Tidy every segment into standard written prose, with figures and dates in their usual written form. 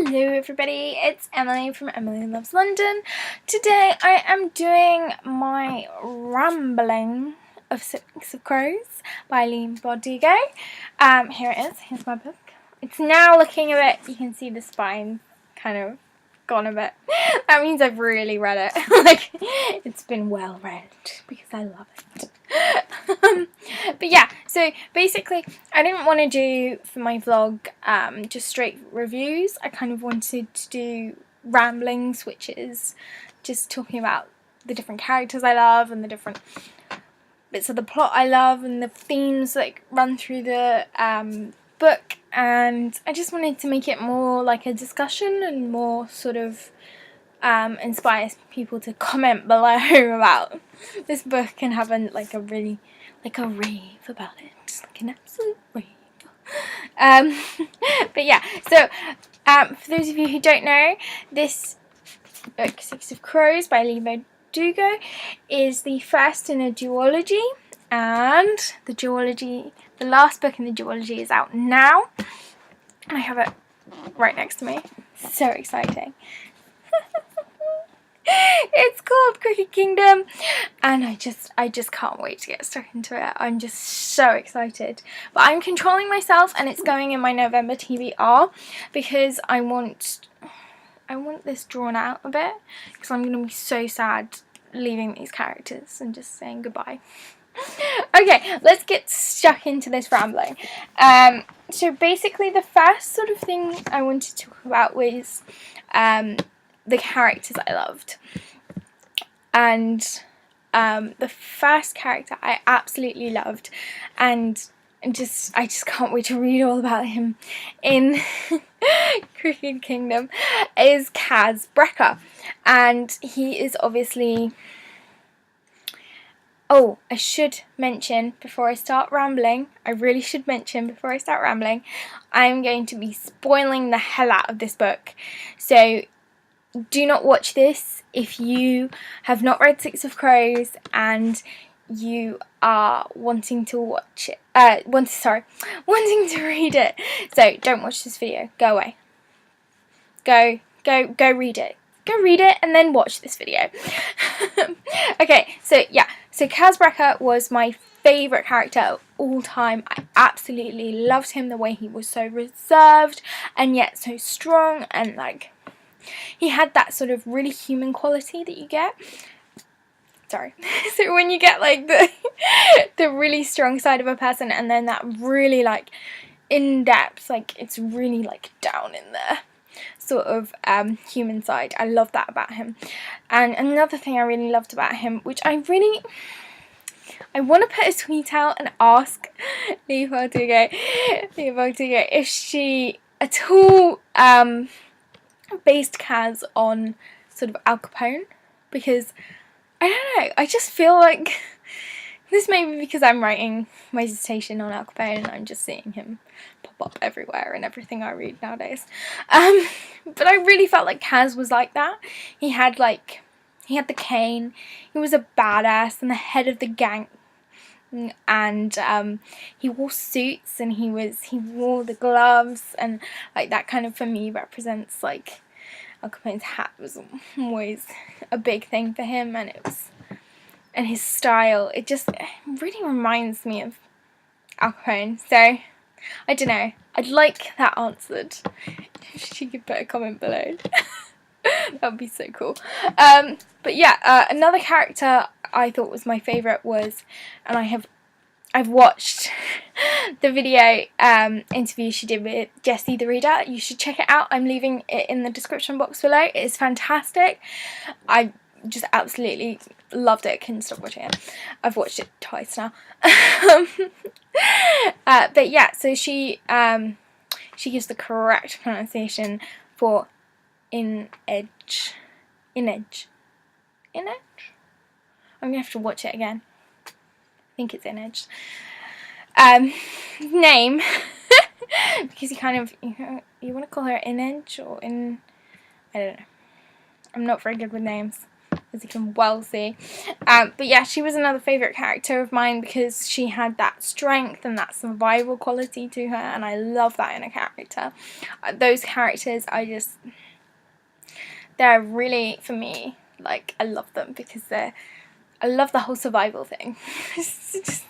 Hello everybody, it's Emily from Emily Loves London. Today I am doing my Rambling of Six of Crows by Liegh Bardugo. Here it is, here's my book. It's now looking a bit, you can see the spine kind of gone a bit. That means I've really read it. Like, it's been well read because I love it. But yeah, so basically I didn't want to do for my vlog just straight reviews. I kind of wanted to do ramblings, which is just talking about the different characters I love and the different bits of the plot I love and the themes that run through the book, and I just wanted to make it more like a discussion and more sort of inspire people to comment below about this book and have a rave about it, like an absolute rave. But yeah, so for those of you who don't know, this book, Six of Crows by Liegh Bardugo, is the first in a duology, and the last book in the duology is out now, and I have it right next to me. So exciting. It's called Cricket Kingdom, and I just can't wait to get stuck into it. I'm just so excited. But I'm controlling myself, and it's going in my November TBR because I want this drawn out a bit, because I'm going to be so sad leaving these characters and just saying goodbye. Okay, let's get stuck into this rambling. So basically the first sort of thing I wanted to talk about was the characters I loved. And the first character I absolutely loved, and I just can't wait to read all about him in Cricket Kingdom, is Brecker. And he is obviously... Oh, I should mention before I start rambling, I'm going to be spoiling the hell out of this book. So do not watch this if you have not read Six of Crows and you are wanting to watch it, wanting to read it. So don't watch this video. Go away. Go read it. Go read it and then watch this video. Okay, so yeah. So Brecker was my favourite character of all time. I absolutely loved him, the way he was so reserved and yet so strong, and like he had that sort of really human quality that you get. Sorry. So when you get like the really strong side of a person, and then that really like in depth, like it's really like down in there sort of human side. I love that about him. And another thing I really loved about him, which I want to put a tweet out and ask Liegh Bardugo if she at all based Kaz on sort of Al Capone, because I don't know, I just feel like this may be because I'm writing my dissertation on Al Capone and I'm just seeing him pop up everywhere in everything I read nowadays. But I really felt like Kaz was like that. He had the cane, he was a badass and the head of the gang, and he wore suits and he wore the gloves, and like that kind of for me represents like Al Capone's hat was always a big thing for him, and his style, it really reminds me of Al Capone. So I don't know, I'd like that answered. If she could put a comment below. That would be so cool. But yeah, another character I thought was my favourite was, and I've watched the video interview she did with Jessie the Reader. You should check it out. I'm leaving it in the description box below. It is fantastic. I just absolutely loved it. Couldn't stop watching it. I've watched it twice now. But yeah, so she gives the correct pronunciation for Inedge. I'm gonna have to watch it again. I think it's Inedge. Name, because you kind of you want to call her Inedge or I don't know. I'm not very good with names. as you can well see. But yeah, she was another favourite character of mine because she had that strength and that survival quality to her, and I love that in a character. Those characters, they're really, for me, like, I love them because I love the whole survival thing. It's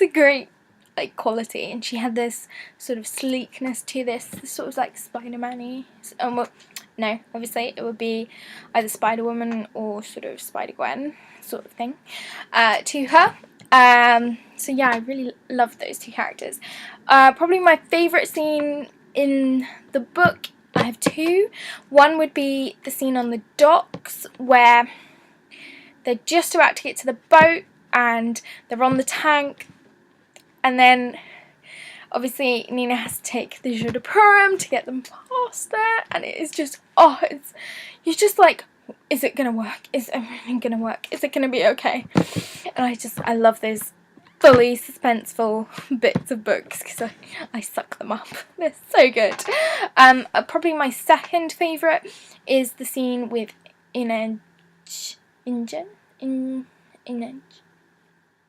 a great, like, quality, and she had this sort of sleekness to this sort of like Spider-Man-y. Well, no, obviously it would be either Spider-Woman or sort of Spider-Gwen sort of thing to her. So yeah, I really love those two characters. Probably my favourite scene in the book, I have two. One would be the scene on the docks where they're just about to get to the boat and they're on the tank, and then obviously Nina has to take the jeu de paume to get them past there, and it is just, you're just like, is it gonna work? Is everything gonna work? Is it gonna be okay? And I love those fully suspenseful bits of books because I suck them up. They're so good. Probably my second favourite is the scene with Inej.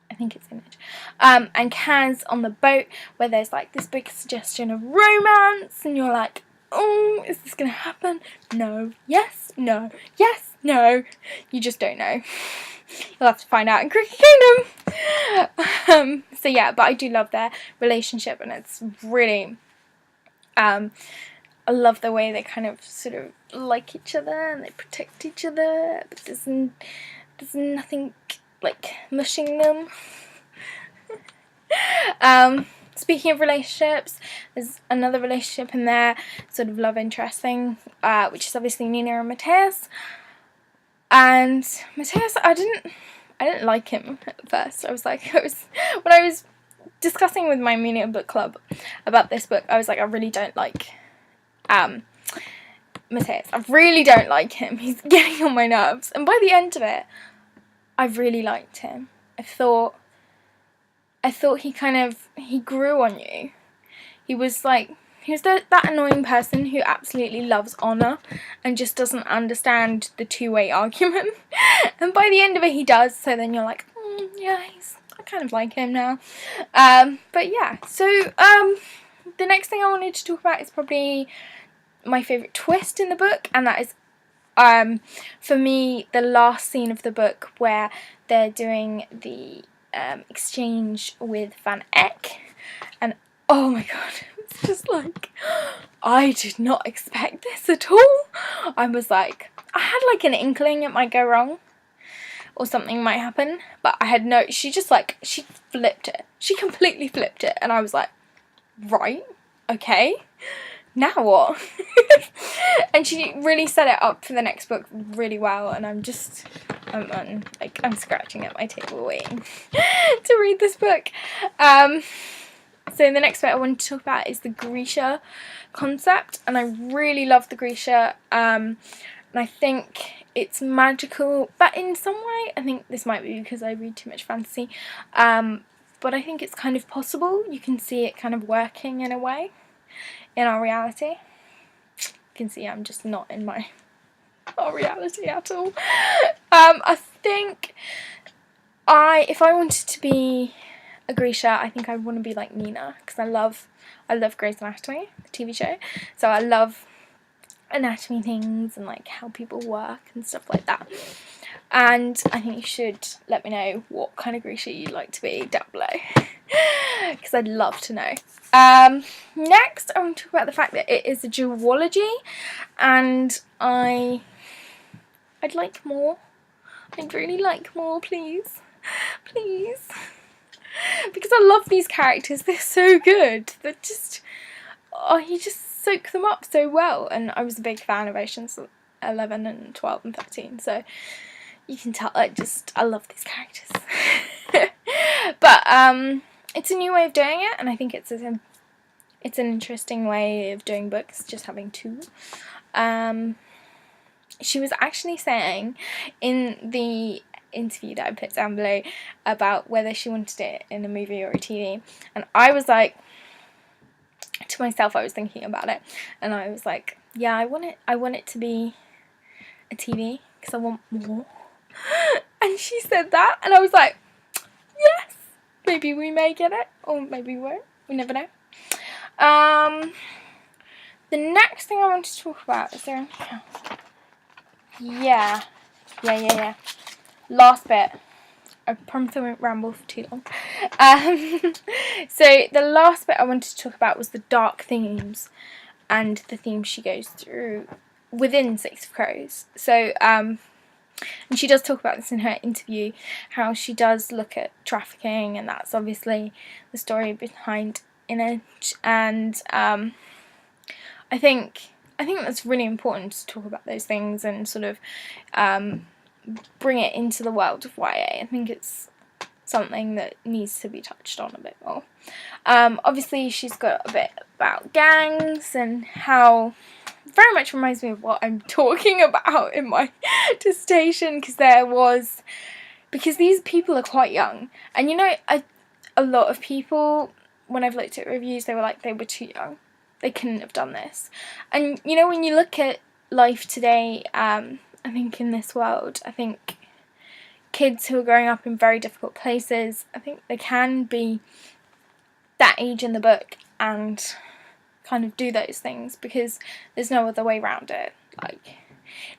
I think it's Inej. And Kaz on the boat, where there's like this big suggestion of romance, and you're like, oh, is this gonna happen? No. Yes. No. Yes. No. You just don't know. You'll have to find out in Cricket Kingdom. So yeah, but I do love their relationship, and it's really, I love the way they kind of sort of like each other and they protect each other, but there's nothing like mushing them. Speaking of relationships, there's another relationship in there, sort of love interest thing, which is obviously Nina and Matthias. And Matthias, I didn't like him at first. When I was discussing with my Amelia book club about this book, I was like, I really don't like Matthias. I really don't like him. He's getting on my nerves. And by the end of it, I really liked him. I thought he grew on you. He was that annoying person who absolutely loves honour and just doesn't understand the two-way argument. And by the end of it, he does. So then you're like, yeah, I kind of like him now. But yeah, so the next thing I wanted to talk about is probably my favourite twist in the book, and that is, for me, the last scene of the book where they're doing the exchange with Van Eck, and oh my god, it's just like, I did not expect this at all. I was like, I had like an inkling it might go wrong or something might happen, but I had she flipped it. She completely flipped it, and I was like, right, okay, now what? And she really set it up for the next book really well, and I'm scratching at my table waiting to read this book. So the next bit I want to talk about is the Grisha concept, and I really love the Grisha, and I think it's magical, but in some way, I think this might be because I read too much fantasy, but I think it's kind of possible. You can see it kind of working in a way in our reality. You can see I'm just not in our reality at all. I think if I wanted to be a Grisha, I think I want to be like Nina, because I love Grey's Anatomy, the TV show. So I love anatomy things and like how people work and stuff like that. And I think you should let me know what kind of Grisha you'd like to be down below, because I'd love to know. Next, I want to talk about the fact that it is a duology, and I'd like more. I'd really like more, please. Please. Because I love these characters. They're so good. They're just, you just soak them up so well. And I was a big fan of Oceans 11 and 12 and 13, so you can tell I love these characters. But it's a new way of doing it, and I think it's an interesting way of doing books, just having two. She was actually saying in the interview that I put down below about whether she wanted it in a movie or a TV, and I was like, to myself, I was thinking about it, and I was like, yeah, I want it to be a TV, because I want more. when she said that, and I was like, yes, maybe we may get it, or maybe we won't. We never know. The next thing I want to talk about, is there anything else? Yeah. Last bit. I promise I won't ramble for too long. So the last bit I wanted to talk about was the dark themes and the themes she goes through within Six of Crows. So, and she does talk about this in her interview, how she does look at trafficking, and that's obviously the story behind it. And I think that's really important to talk about those things and sort of bring it into the world of YA. I think it's something that needs to be touched on a bit more. Obviously she's got a bit about gangs and how very much reminds me of what I'm talking about in my dissertation, because these people are quite young, and you know, a lot of people, when I've looked at reviews, they were like they were too young, they couldn't have done this. And you know, when you look at life today, I think in this world, I think kids who are growing up in very difficult places, I think they can be that age in the book and kind of do those things because there's no other way around it. Like,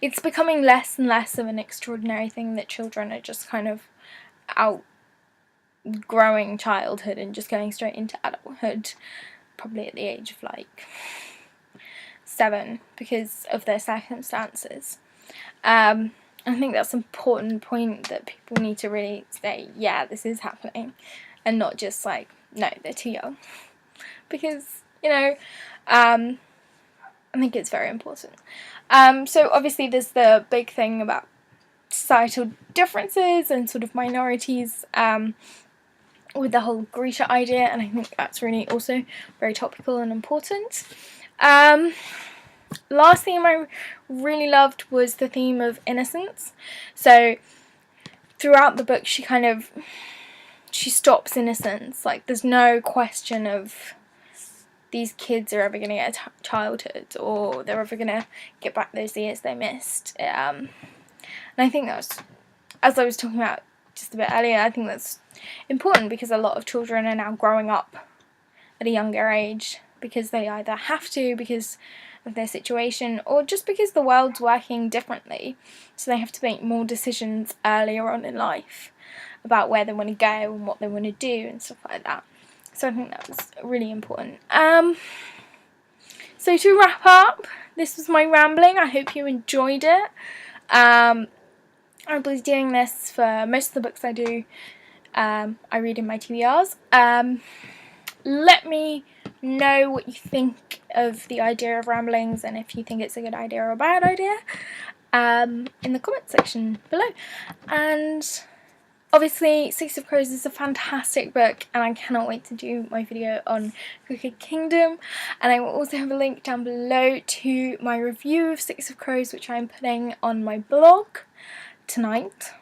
it's becoming less and less of an extraordinary thing that children are just kind of outgrowing childhood and just going straight into adulthood, probably at the age of like 7 because of their circumstances. I think that's an important point that people need to really say, yeah, this is happening, and not just like, no, they're too young. Because, you know, I think it's very important. So obviously there's the big thing about societal differences and sort of minorities with the whole Grisha idea, and I think that's really also very topical and important. Last theme I really loved was the theme of innocence. So throughout the book she stops innocence. Like, there's no question of these kids are ever going to get a childhood, or they're ever going to get back those years they missed. And I think that's, as I was talking about just a bit earlier, I think that's important because a lot of children are now growing up at a younger age because they either have to because of their situation, or just because the world's working differently, so they have to make more decisions earlier on in life about where they want to go and what they want to do and stuff like that. So I think that was really important. So to wrap up, this was my rambling. I hope you enjoyed it. I'll be doing this for most of the books I do. I read in my TBRs. Let me know what you think of the idea of ramblings, and if you think it's a good idea or a bad idea, in the comment section below. And obviously Six of Crows is a fantastic book, and I cannot wait to do my video on Crooked Kingdom, and I will also have a link down below to my review of Six of Crows, which I'm putting on my blog tonight.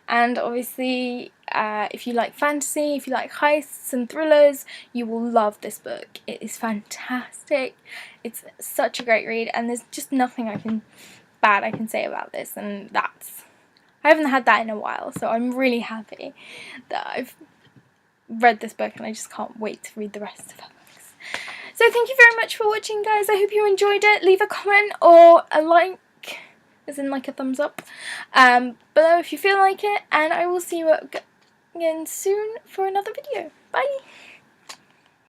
And obviously if you like fantasy, if you like heists and thrillers, you will love this book. It is fantastic. It's such a great read, and there's just nothing bad I can say about this, and I haven't had that in a while, so I'm really happy that I've read this book, and I just can't wait to read the rest of her books. So thank you very much for watching, guys. I hope you enjoyed it. Leave a comment or a like, as in like a thumbs up, below if you feel like it, and I will see you again soon for another video. Bye!